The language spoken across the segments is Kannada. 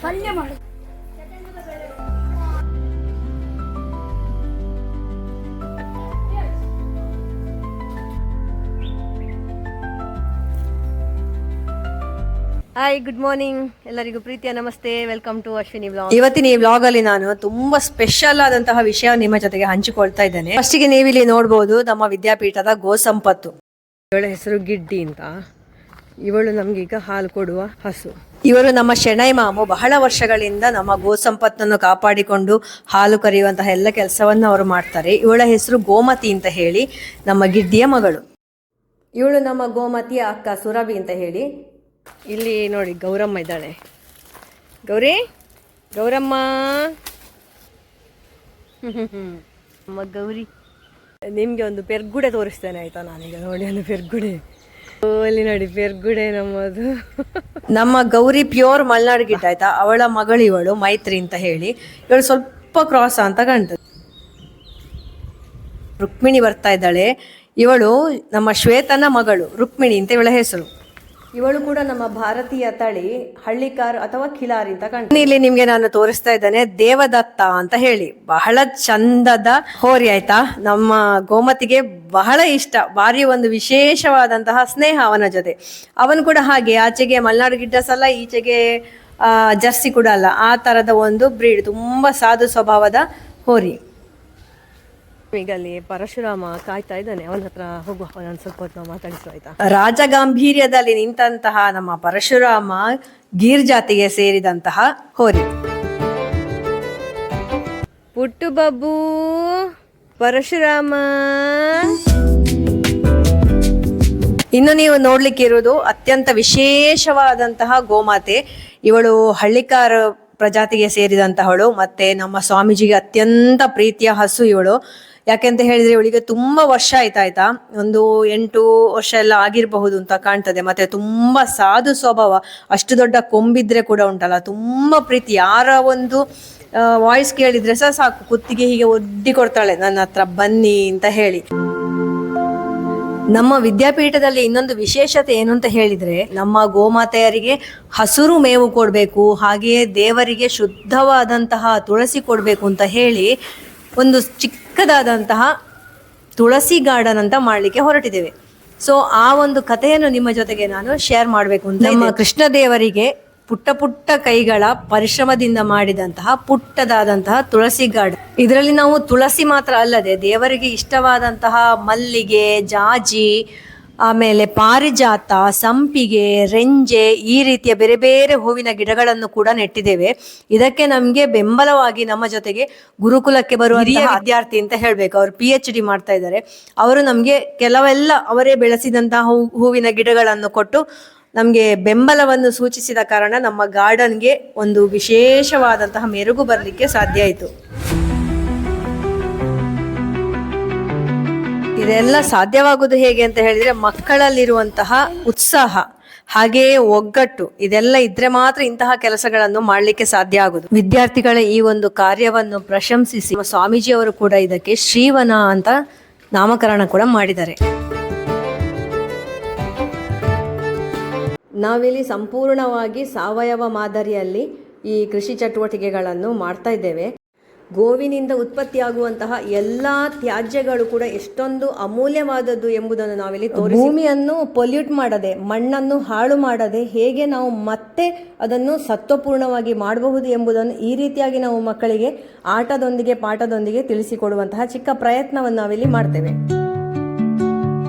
ಪಲ್ಯ ಮಾಡು. ಹಾಯ್, ಗುಡ್ ಮಾರ್ನಿಂಗ್ ಎಲ್ಲರಿಗೂ ಪ್ರೀತಿಯ ನಮಸ್ತೆ. Welcome to Ashwini blog. ಇವತ್ತಿನ ಈ ಬ್ಲಾಗ್ ಅಲ್ಲಿ ನಾನು ತುಂಬಾ ಸ್ಪೆಷಲ್ ಆದಂತಹ ವಿಷಯ ನಿಮ್ಮ ಜೊತೆಗೆ ಹಂಚಿಕೊಳ್ತಾ ಇದ್ದೇನೆ. ಫಸ್ಟಿಗೆ ನೀವಿಲ್ಲಿ ನೋಡಬಹುದು ನಮ್ಮ ವಿದ್ಯಾಪೀಠದ ಗೋಸಂಪತ್ತು. ಇವಳ ಹೆಸರು ಗಿಡ್ಡಿ ಅಂತ. ಇವಳು ನಮ್ಗೀಗ ಹಾಲು ಕೊಡುವ ಹಸು. ಇವರು ನಮ್ಮ ಶೆಣೈ ಮಾಮು. ಬಹಳ ವರ್ಷಗಳಿಂದ ನಮ್ಮ ಗೋಸಂಪತ್ತನ್ನು ಕಾಪಾಡಿಕೊಂಡು ಹಾಲು ಕರೆಯುವಂತಹ ಎಲ್ಲ ಕೆಲಸವನ್ನು ಅವರು ಮಾಡ್ತಾರೆ. ಇವಳ ಹೆಸರು ಗೋಮತಿ ಅಂತ ಹೇಳಿ, ನಮ್ಮ ಗಿಡ್ಡಿಯ ಮಗಳು. ಇವಳು ನಮ್ಮ ಗೋಮತಿಯ ಅಕ್ಕ ಸುರಭಿ ಅಂತ ಹೇಳಿ. ಇಲ್ಲಿ ನೋಡಿ ಗೌರಮ್ಮ ಇದ್ದಾಳೆ. ಗೌರಿ, ಗೌರಮ್ಮ, ಅಮ್ಮ ಗೌರಿ. ನಿಮ್ಗೆ ಒಂದು ಪೆರ್ಗುಡೆ ತೋರಿಸ್ತೇನೆ ಆಯ್ತಾ ನಾನೀಗ. ನೋಡಿ ಒಂದು ಪೆರ್ಗುಡೆ, ಅಲ್ಲಿ ನೋಡಿ ಪೆರ್ಗುಡೆ ನಮ್ಮದು. ನಮ್ಮ ಗೌರಿ ಪ್ಯೂರ್ ಮಲ್ನಾಡ್ ಗಿಡ್ಡ ಆಯ್ತಾ. ಅವಳ ಮಗಳು ಇವಳು ಮೈತ್ರಿ ಅಂತ ಹೇಳಿ. ಇವಳು ಸ್ವಲ್ಪ ಕ್ರಾಸ್ ಅಂತ ಕಾಣ್ತದೆ. ರುಕ್ಮಿಣಿ ಬರ್ತಾ ಇದ್ದಾಳೆ. ಇವಳು ನಮ್ಮ ಶ್ವೇತನ ಮಗಳು ರುಕ್ಮಿಣಿ ಅಂತ ಇವಳ ಹೆಸರು. ಇವಳು ಕೂಡ ನಮ್ಮ ಭಾರತೀಯ ತಳಿ ಹಳ್ಳಿಕಾರ್ ಅಥವಾ ಖಿಲಾರಿ ಅಂತ ಕಾಣ್ತೀನಿ. ಇಲ್ಲಿ ನಿಮ್ಗೆ ನಾನು ತೋರಿಸ್ತಾ ಇದ್ದೇನೆ ದೇವದತ್ತ ಅಂತ ಹೇಳಿ. ಬಹಳ ಚಂದದ ಹೋರಿ ಆಯ್ತಾ. ನಮ್ಮ ಗೋಮತಿಗೆ ಬಹಳ ಇಷ್ಟ. ಭಾರಿ ಒಂದು ವಿಶೇಷವಾದಂತಹ ಸ್ನೇಹ ಅವನ ಜೊತೆ. ಅವನು ಕೂಡ ಹಾಗೆ, ಆಚೆಗೆ ಮಲ್ನಾಡು ಗಿಡ್ಡಸ್ ಅಲ್ಲ, ಈಚೆಗೆ ಜರ್ಸಿ ಕೂಡ ಅಲ್ಲ. ಆ ತರದ ಒಂದು ಬ್ರೀಡ್, ತುಂಬಾ ಸಾಧು ಸ್ವಭಾವದ ಹೋರಿ. ಈಗ ಅಲ್ಲಿ ಪರಶುರಾಮ ಕಾಯ್ತಾ ಇದ್ದಾನೆ. ಅವನ ಹತ್ರ ಹೋಗುವ, ಅವನನ್ನು ಸ್ವಲ್ಪ ಹೊತ್ತು ನಾವು ಮಾತಾಡಿಸುವ ಆಯ್ತಾ. ರಾಜಗಾಂಭೀರ್ಯದಲ್ಲಿ ನಿಂತಹ ನಮ್ಮ ಪರಶುರಾಮ ಗೀರ್ ಜಾತಿಗೆ ಸೇರಿದಂತಹ ಹೋರಿ. ಪುಟ್ಟು ಬಾಬು, ಪರಶುರಾಮ. ಇನ್ನು ನೀವು ನೋಡ್ಲಿಕ್ಕೆ ಇರುವುದು ಅತ್ಯಂತ ವಿಶೇಷವಾದಂತಹ ಗೋಮಾತೆ. ಇವಳು ಹಳ್ಳಿಕಾರ ಪ್ರಜಾತಿಗೆ ಸೇರಿದಂತಹವಳು. ಮತ್ತೆ ನಮ್ಮ ಸ್ವಾಮೀಜಿಗೆ ಅತ್ಯಂತ ಪ್ರೀತಿಯ ಹಸು ಇವಳು. ಯಾಕೆಂತ ಹೇಳಿದ್ರೆ ಇವಳಿಗೆ ತುಂಬಾ ವರ್ಷ ಆಯ್ತಾ, ಒಂದು 8 ವರ್ಷ ಎಲ್ಲ ಆಗಿರಬಹುದು ಅಂತ ಕಾಣ್ತದೆ. ಮತ್ತೆ ತುಂಬಾ ಸಾಧು ಸ್ವಭಾವ. ಅಷ್ಟು ದೊಡ್ಡ ಕೊಂಬಿದ್ರೆ ಕೂಡ ಉಂಟಲ್ಲ, ತುಂಬಾ ಪ್ರೀತಿ. ಯಾರ ಒಂದು ವಾಯ್ಸ್ ಕೇಳಿದ್ರೆ ಸಹ ಸಾಕು, ಕುತ್ತಿಗೆ ಹೀಗೆ ಒಡ್ಡಿ ಕೊಡ್ತಾಳೆ, ನನ್ನ ಹತ್ರ ಬನ್ನಿ ಅಂತ ಹೇಳಿ. ನಮ್ಮ ವಿದ್ಯಾಪೀಠದಲ್ಲಿ ಇನ್ನೊಂದು ವಿಶೇಷತೆ ಏನು ಅಂತ ಹೇಳಿದ್ರೆ, ನಮ್ಮ ಗೋಮಾತೆಯರಿಗೆ ಹಸುರು ಮೇವು ಕೊಡಬೇಕು, ಹಾಗೆಯೇ ದೇವರಿಗೆ ಶುದ್ಧವಾದಂತಹ ತುಳಸಿ ಕೊಡಬೇಕು ಅಂತ ಹೇಳಿ ಒಂದು ಚಿಕ್ಕದಾದಂತಹ ತುಳಸಿ ಗಾರ್ಡನ್ ಅಂತ ಮಾಡಲಿಕ್ಕೆ ಹೊರಟಿದ್ದೇವೆ. ಸೊ ಆ ಒಂದು ಕಥೆಯನ್ನು ನಿಮ್ಮ ಜೊತೆಗೆ ನಾನು ಶೇರ್ ಮಾಡಬೇಕು ಅಂತ. ನಮ್ಮ ಕೃಷ್ಣ ದೇವರಿಗೆ ಪುಟ್ಟ ಪುಟ್ಟ ಕೈಗಳ ಪರಿಶ್ರಮದಿಂದ ಮಾಡಿದಂತಹ ಪುಟ್ಟದಾದಂತಹ ತುಳಸಿ ಗಾರ್ಡನ್. ಇದರಲ್ಲಿ ನಾವು ತುಳಸಿ ಮಾತ್ರ ಅಲ್ಲದೆ ದೇವರಿಗೆ ಇಷ್ಟವಾದಂತಹ ಮಲ್ಲಿಗೆ, ಜಾಜಿ, ಆಮೇಲೆ ಪಾರಿಜಾತ, ಸಂಪಿಗೆ, ರೆಂಜೆ, ಈ ರೀತಿಯ ಬೇರೆ ಬೇರೆ ಹೂವಿನ ಗಿಡಗಳನ್ನು ಕೂಡ ನೆಟ್ಟಿದ್ದೇವೆ. ಇದಕ್ಕೆ ನಮಗೆ ಬೆಂಬಲವಾಗಿ ನಮ್ಮ ಜೊತೆಗೆ ಗುರುಕುಲಕ್ಕೆ ಬರುವ ವಿದ್ಯಾರ್ಥಿ ಅಂತ ಹೇಳ್ಬೇಕು, ಅವರು PhD ಮಾಡ್ತಾ ಇದ್ದಾರೆ. ಅವರು ನಮಗೆ ಕೆಲವೆಲ್ಲ ಅವರೇ ಬೆಳೆಸಿದಂತಹ ಹೂವಿನ ಗಿಡಗಳನ್ನು ಕೊಟ್ಟು ನಮಗೆ ಬೆಂಬಲವನ್ನು ಸೂಚಿಸಿದ ಕಾರಣ ನಮ್ಮ ಗಾರ್ಡನ್ಗೆ ಒಂದು ವಿಶೇಷವಾದಂತಹ ಮೆರುಗು ಬರಲಿಕ್ಕೆ ಸಾಧ್ಯ ಆಯಿತು. ಇದೆಲ್ಲ ಸಾಧ್ಯವಾಗುವುದು ಹೇಗೆ ಅಂತ ಹೇಳಿದ್ರೆ, ಮಕ್ಕಳಲ್ಲಿರುವಂತಹ ಉತ್ಸಾಹ ಹಾಗೆಯೇ ಒಗ್ಗಟ್ಟು, ಇದೆಲ್ಲ ಇದ್ರೆ ಮಾತ್ರ ಇಂತಹ ಕೆಲಸಗಳನ್ನು ಮಾಡಲಿಕ್ಕೆ ಸಾಧ್ಯ ಆಗುದು. ವಿದ್ಯಾರ್ಥಿಗಳ ಈ ಒಂದು ಕಾರ್ಯವನ್ನು ಪ್ರಶಂಸಿಸಿ ಸ್ವಾಮೀಜಿಯವರು ಕೂಡ ಇದಕ್ಕೆ ಶ್ರೀವನ ಅಂತ ನಾಮಕರಣ ಕೂಡ ಮಾಡಿದ್ದಾರೆ. ನಾವಿಲ್ಲಿ ಸಂಪೂರ್ಣವಾಗಿ ಸಾವಯವ ಮಾದರಿಯಲ್ಲಿ ಈ ಕೃಷಿ ಚಟುವಟಿಕೆಗಳನ್ನು ಮಾಡ್ತಾ ಇದ್ದೇವೆ. ಗೋವಿನಿಂದ ಉತ್ಪತ್ತಿಯಾಗುವಂತಹ ಎಲ್ಲಾ ತ್ಯಾಜ್ಯಗಳು ಕೂಡ ಎಷ್ಟೊಂದು ಅಮೂಲ್ಯವಾದದ್ದು ಎಂಬುದನ್ನು ನಾವಿಲ್ಲಿ ತೋರಿಸಿ, ಭೂಮಿಯನ್ನು ಪೊಲ್ಯೂಟ್ ಮಾಡದೆ, ಮಣ್ಣನ್ನು ಹಾಳು ಮಾಡದೆ ಹೇಗೆ ನಾವು ಮತ್ತೆ ಅದನ್ನು ಸತ್ವಪೂರ್ಣವಾಗಿ ಮಾಡಬಹುದು ಎಂಬುದನ್ನು ಈ ರೀತಿಯಾಗಿ ನಾವು ಮಕ್ಕಳಿಗೆ ಆಟದೊಂದಿಗೆ ಪಾಠದೊಂದಿಗೆ ತಿಳಿಸಿಕೊಡುವಂತಹ ಚಿಕ್ಕ ಪ್ರಯತ್ನವನ್ನು ನಾವಿಲ್ಲಿ ಮಾಡ್ತೇವೆ.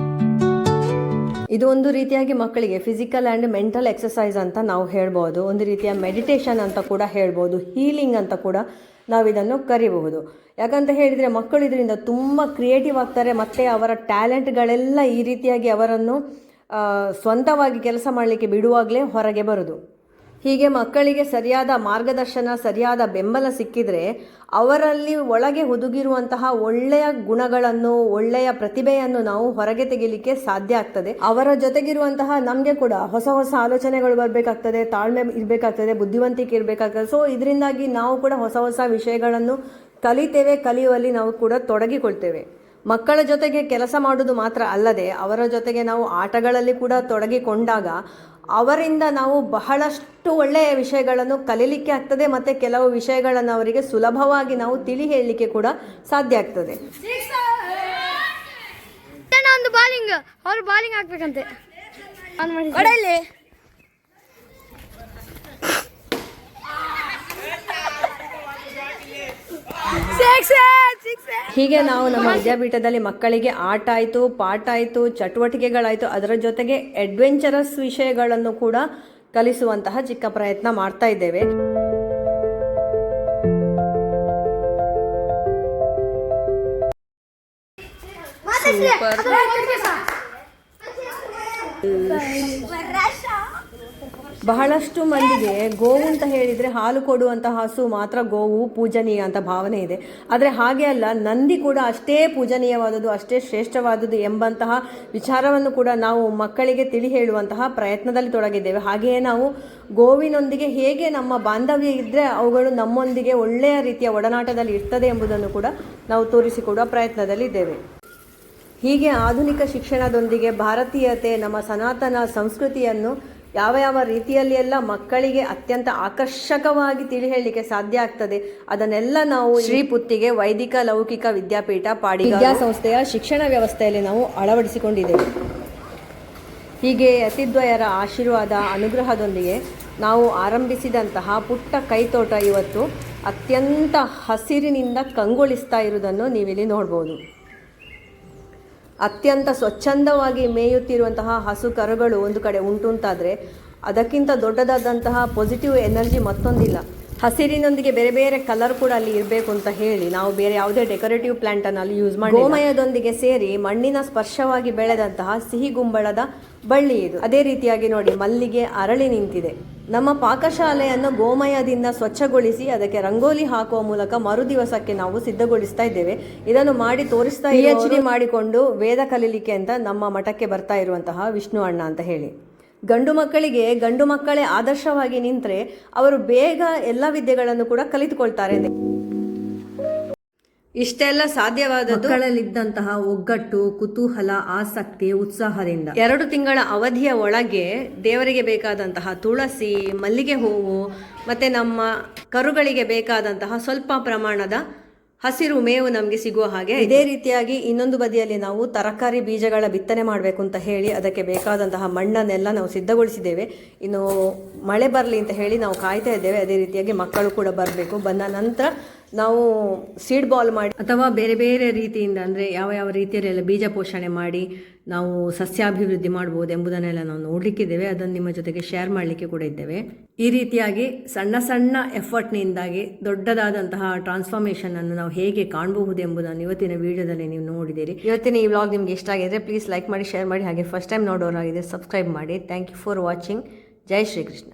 ಇದು ಒಂದು ರೀತಿಯಾಗಿ ಮಕ್ಕಳಿಗೆ ಫಿಸಿಕಲ್ ಆ್ಯಂಡ್ ಮೆಂಟಲ್ ಎಕ್ಸಸೈಸ್ ಅಂತ ನಾವು ಹೇಳ್ಬೋದು. ಒಂದು ರೀತಿಯ ಮೆಡಿಟೇಷನ್ ಅಂತ ಕೂಡ ಹೇಳ್ಬೋದು, ಹೀಲಿಂಗ್ ಅಂತ ಕೂಡ ನಾವು ಇದನ್ನು ಕರಿಬಹುದು. ಯಾಕಂತ ಹೇಳಿದರೆ ಮಕ್ಕಳು ಇದರಿಂದ ತುಂಬ ಕ್ರಿಯೇಟಿವ್ ಆಗ್ತಾರೆ. ಮತ್ತು ಅವರ ಟ್ಯಾಲೆಂಟ್ಗಳೆಲ್ಲ ಈ ರೀತಿಯಾಗಿ ಅವರನ್ನು ಸ್ವಂತವಾಗಿ ಕೆಲಸ ಮಾಡಲಿಕ್ಕೆ ಬಿಡುವಾಗಲೇ ಹೊರಗೆ ಬರೋದು. ಹೀಗೆ ಮಕ್ಕಳಿಗೆ ಸರಿಯಾದ ಮಾರ್ಗದರ್ಶನ, ಸರಿಯಾದ ಬೆಂಬಲ ಸಿಕ್ಕಿದರೆ ಅವರಲ್ಲಿ ಒಳಗೆ ಹುದುಗಿರುವಂತಹ ಒಳ್ಳೆಯ ಗುಣಗಳನ್ನು, ಒಳ್ಳೆಯ ಪ್ರತಿಭೆಯನ್ನು ನಾವು ಹೊರಗೆ ತೆಗಿಲಿಕ್ಕೆ ಸಾಧ್ಯ ಆಗ್ತದೆ. ಅವರ ಜೊತೆಗಿರುವಂತಹ ನಮಗೆ ಕೂಡ ಹೊಸ ಹೊಸ ಆಲೋಚನೆಗಳು ಬರಬೇಕಾಗ್ತದೆ, ತಾಳ್ಮೆ ಇರಬೇಕಾಗ್ತದೆ, ಬುದ್ಧಿವಂತಿಕೆ ಇರಬೇಕಾಗ್ತದೆ. ಸೊ ಇದರಿಂದಾಗಿ ನಾವು ಕೂಡ ಹೊಸ ಹೊಸ ವಿಷಯಗಳನ್ನು ಕಲಿತೇವೆ, ಕಲಿಯುವಲ್ಲಿ ನಾವು ಕೂಡ ತೊಡಗಿಕೊಳ್ತೇವೆ. ಮಕ್ಕಳ ಜೊತೆಗೆ ಕೆಲಸ ಮಾಡುವುದು ಮಾತ್ರ ಅಲ್ಲದೆ ಅವರ ಜೊತೆಗೆ ನಾವು ಆಟಗಳಲ್ಲಿ ಕೂಡ ತೊಡಗಿಕೊಂಡಾಗ ಅವರಿಂದ ನಾವು ಬಹಳಷ್ಟು ಒಳ್ಳೆಯ ವಿಷಯಗಳನ್ನು ಕಲೀಲಿಕ್ಕೆ ಆಗ್ತದೆ ಮತ್ತು ಕೆಲವು ವಿಷಯಗಳನ್ನು ಅವರಿಗೆ ಸುಲಭವಾಗಿ ನಾವು ತಿಳಿ ಹೇಳಲಿಕ್ಕೆ ಕೂಡ ಸಾಧ್ಯ ಆಗ್ತದೆ. ಒಂದು ಬಾಲಿಂಗ್ ಅವ್ರು ಬಾಲಿಂಗ್ ಹಾಕ್ಬೇಕಂತೆ. ಹೀಗೆ ನಾವು ನಮ್ಮ ವಿದ್ಯಾಪೀಠದಲ್ಲಿ ಮಕ್ಕಳಿಗೆ ಆಟ ಆಯಿತು, ಪಾಠ ಆಯಿತು, ಚಟುವಟಿಕೆಗಳಾಯಿತು, ಅದರ ಜೊತೆಗೆ ಅಡ್ವೆಂಚರಸ್ ವಿಷಯಗಳನ್ನು ಕೂಡ ಕಲಿಸುವಂತಹ ಚಿಕ್ಕ ಪ್ರಯತ್ನ ಮಾಡ್ತಾ ಇದ್ದೇವೆ. ಬಹಳಷ್ಟು ಮಂದಿಗೆ ಗೋವು ಅಂತ ಹೇಳಿದರೆ ಹಾಲು ಕೊಡುವಂತಹ ಹಸು ಮಾತ್ರ ಗೋವು ಪೂಜನೀಯ ಅಂತ ಭಾವನೆ ಇದೆ. ಆದರೆ ಹಾಗೆ ಅಲ್ಲ, ನಂದಿ ಕೂಡ ಅಷ್ಟೇ ಪೂಜನೀಯವಾದದ್ದು, ಅಷ್ಟೇ ಶ್ರೇಷ್ಠವಾದದ್ದು ಎಂಬಂತಹ ವಿಚಾರವನ್ನು ಕೂಡ ನಾವು ಮಕ್ಕಳಿಗೆ ತಿಳಿ ಹೇಳುವಂತಹ ಪ್ರಯತ್ನದಲ್ಲಿ ತೊಡಗಿದ್ದೇವೆ. ಹಾಗೆಯೇ ನಾವು ಗೋವಿನೊಂದಿಗೆ ಹೇಗೆ ನಮ್ಮ ಬಾಂಧವ್ಯ ಇದ್ದರೆ ಅವುಗಳು ನಮ್ಮೊಂದಿಗೆ ಒಳ್ಳೆಯ ರೀತಿಯ ಒಡನಾಟದಲ್ಲಿ ಇರ್ತದೆ ಎಂಬುದನ್ನು ಕೂಡ ನಾವು ತೋರಿಸಿಕೊಡುವ ಪ್ರಯತ್ನದಲ್ಲಿ ಇದ್ದೇವೆ. ಹೀಗೆ ಆಧುನಿಕ ಶಿಕ್ಷಣದೊಂದಿಗೆ ಭಾರತೀಯತೆ, ನಮ್ಮ ಸನಾತನ ಸಂಸ್ಕೃತಿಯನ್ನು ಯಾವ ಯಾವ ರೀತಿಯಲ್ಲಿ ಎಲ್ಲ ಮಕ್ಕಳಿಗೆ ಅತ್ಯಂತ ಆಕರ್ಷಕವಾಗಿ ತಿಳಿ ಹೇಳಲಿಕ್ಕೆ ಸಾಧ್ಯ ಆಗ್ತದೆ ಅದನ್ನೆಲ್ಲ ನಾವು ಶ್ರೀ ಪುತ್ತಿಗೆ ವೈದಿಕ ಲೌಕಿಕ ವಿದ್ಯಾಪೀಠ ಪಾಡಿ ವಿದ್ಯಾಸಂಸ್ಥೆಯ ಶಿಕ್ಷಣ ವ್ಯವಸ್ಥೆಯಲ್ಲಿ ನಾವು ಅಳವಡಿಸಿಕೊಂಡಿದ್ದೇವೆ. ಹೀಗೆ ಯತಿದ್ವಯರ ಆಶೀರ್ವಾದ, ಅನುಗ್ರಹದೊಂದಿಗೆ ನಾವು ಆರಂಭಿಸಿದಂತಹ ಪುಟ್ಟ ಕೈತೋಟ ಇವತ್ತು ಅತ್ಯಂತ ಹಸಿರಿನಿಂದ ಕಂಗೊಳಿಸ್ತಾ ಇರುವುದನ್ನು ನೀವಿಲ್ಲಿ ನೋಡ್ಬೋದು. ಅತ್ಯಂತ ಸ್ವಚ್ಛಂದವಾಗಿ ಮೇಯುತ್ತಿರುವಂತಹ ಹಸು ಕರುಗಳು ಒಂದು ಕಡೆ ಉಂಟು ಅಂತಾದರೆ ಅದಕ್ಕಿಂತ ದೊಡ್ಡದಾದಂತಹ ಪಾಸಿಟಿವ್ ಎನರ್ಜಿ ಮತ್ತೊಂದಿಲ್ಲ. ಹಸಿರಿನೊಂದಿಗೆ ಬೇರೆ ಬೇರೆ ಕಲರ್ ಕೂಡ ಅಲ್ಲಿ ಇರಬೇಕು ಅಂತ ಹೇಳಿ ನಾವು ಬೇರೆ ಯಾವುದೇ ಡೆಕೋರೇಟಿವ್ ಪ್ಲಾಂಟನ್ನು ಅಲ್ಲಿ ಯೂಸ್ ಮಾಡಿ ಗೋಮಯದೊಂದಿಗೆ ಸೇರಿ ಮಣ್ಣಿನ ಸ್ಪರ್ಶವಾಗಿ ಬೆಳೆದಂತಹ ಸಿಹಿ ಗುಂಬಳದ ಬಳ್ಳಿ ಇದು. ಅದೇ ರೀತಿಯಾಗಿ ನೋಡಿ, ಮಲ್ಲಿಗೆ ಅರಳಿ ನಿಂತಿದೆ. ನಮ್ಮ ಪಾಕಶಾಲೆಯನ್ನು ಗೋಮಯದಿಂದ ಸ್ವಚ್ಛಗೊಳಿಸಿ ಅದಕ್ಕೆ ರಂಗೋಲಿ ಹಾಕುವ ಮೂಲಕ ಮರುದಿವಸಕ್ಕೆ ನಾವು ಸಿದ್ಧಗೊಳಿಸ್ತಾ ಇದ್ದೇವೆ. ಇದನ್ನು ಮಾಡಿ ತೋರಿಸ್ತಾ PhD ಮಾಡಿಕೊಂಡು ವೇದ ಕಲೀಲಿಕ್ಕೆ ಅಂತ ನಮ್ಮ ಮಠಕ್ಕೆ ಬರ್ತಾ ಇರುವಂತಹ ವಿಷ್ಣು ಅಣ್ಣ ಅಂತ ಹೇಳಿ. ಗಂಡು ಮಕ್ಕಳಿಗೆ ಗಂಡು ಮಕ್ಕಳೇ ಆದರ್ಶವಾಗಿ ನಿಂತರೆ ಅವರು ಬೇಗ ಎಲ್ಲ ವಿದ್ಯೆಗಳನ್ನು ಕೂಡ ಕಲಿತುಕೊಳ್ತಾರೆ. ಇಷ್ಟೆಲ್ಲ ಸಾಧ್ಯವಾದದ್ದು ಮಕ್ಕಳಲ್ಲಿದ್ದಂತಹ ಒಗ್ಗಟ್ಟು, ಕುತೂಹಲ, ಆಸಕ್ತಿ, ಉತ್ಸಾಹದಿಂದ. 2 ತಿಂಗಳ ಅವಧಿಯ ಒಳಗೆ ದೇವರಿಗೆ ಬೇಕಾದಂತಹ ತುಳಸಿ, ಮಲ್ಲಿಗೆ ಹೂವು ಮತ್ತು ನಮ್ಮ ಕರುಗಳಿಗೆ ಬೇಕಾದಂತಹ ಸ್ವಲ್ಪ ಪ್ರಮಾಣದ ಹಸಿರು ಮೇವು ನಮಗೆ ಸಿಗುವ ಹಾಗೆ. ಇದೇ ರೀತಿಯಾಗಿ ಇನ್ನೊಂದು ಬದಿಯಲ್ಲಿ ನಾವು ತರಕಾರಿ ಬೀಜಗಳ ಬಿತ್ತನೆ ಮಾಡಬೇಕು ಅಂತ ಹೇಳಿ ಅದಕ್ಕೆ ಬೇಕಾದಂತಹ ಮಣ್ಣನ್ನೆಲ್ಲ ನಾವು ಸಿದ್ಧಗೊಳಿಸಿದ್ದೇವೆ. ಇನ್ನು ಮಳೆ ಬರಲಿ ಅಂತ ಹೇಳಿ ನಾವು ಕಾಯ್ತಾ ಇದ್ದೇವೆ. ಅದೇ ರೀತಿಯಾಗಿ ಮಕ್ಕಳು ಕೂಡ ಬರಬೇಕು. ಬಂದ ನಂತರ ನಾವು ಸೀಡ್ ಬಾಲ್ ಮಾಡಿ ಅಥವಾ ಬೇರೆ ಬೇರೆ ರೀತಿಯಿಂದ, ಅಂದರೆ ಯಾವ ಯಾವ ರೀತಿಯಲ್ಲೆಲ್ಲ ಬೀಜ ಪೋಷಣೆ ಮಾಡಿ ನಾವು ಸಸ್ಯಾಭಿವೃದ್ಧಿ ಮಾಡ್ಬೋದು ಎಂಬುದನ್ನೆಲ್ಲ ನಾವು ನೋಡಲಿಕ್ಕಿದ್ದೇವೆ. ಅದನ್ನು ನಿಮ್ಮ ಜೊತೆಗೆ ಶೇರ್ ಮಾಡಲಿಕ್ಕೆ ಕೂಡ ಇದ್ದೇವೆ. ಈ ರೀತಿಯಾಗಿ ಸಣ್ಣ ಸಣ್ಣ ಎಫರ್ಟ್ನಿಂದಾಗಿ ದೊಡ್ಡದಾದಂತಹ ಟ್ರಾನ್ಸ್ಫಾರ್ಮೇಷನನ್ನು ನಾವು ಹೇಗೆ ಕಾಣಬಹುದು ಎಂಬುದನ್ನು ಇವತ್ತಿನ ವಿಡಿಯೋದಲ್ಲಿ ನೀವು ನೋಡಿದ್ದೀರಿ. ಇವತ್ತಿನ ಈ ವ್ಲಾಗ್ ನಿಮಗೆ ಇಷ್ಟ ಆಗಿದ್ರೆ ಪ್ಲೀಸ್ ಲೈಕ್ ಮಾಡಿ, ಶೇರ್ ಮಾಡಿ. ಹಾಗೆ ಫಸ್ಟ್ ಟೈಮ್ ನೋಡೋರಾಗಿದೆ ಸಬ್ಸ್ಕ್ರೈಬ್ ಮಾಡಿ. Thank you for watching. ಜೈ ಶ್ರೀಕೃಷ್ಣ.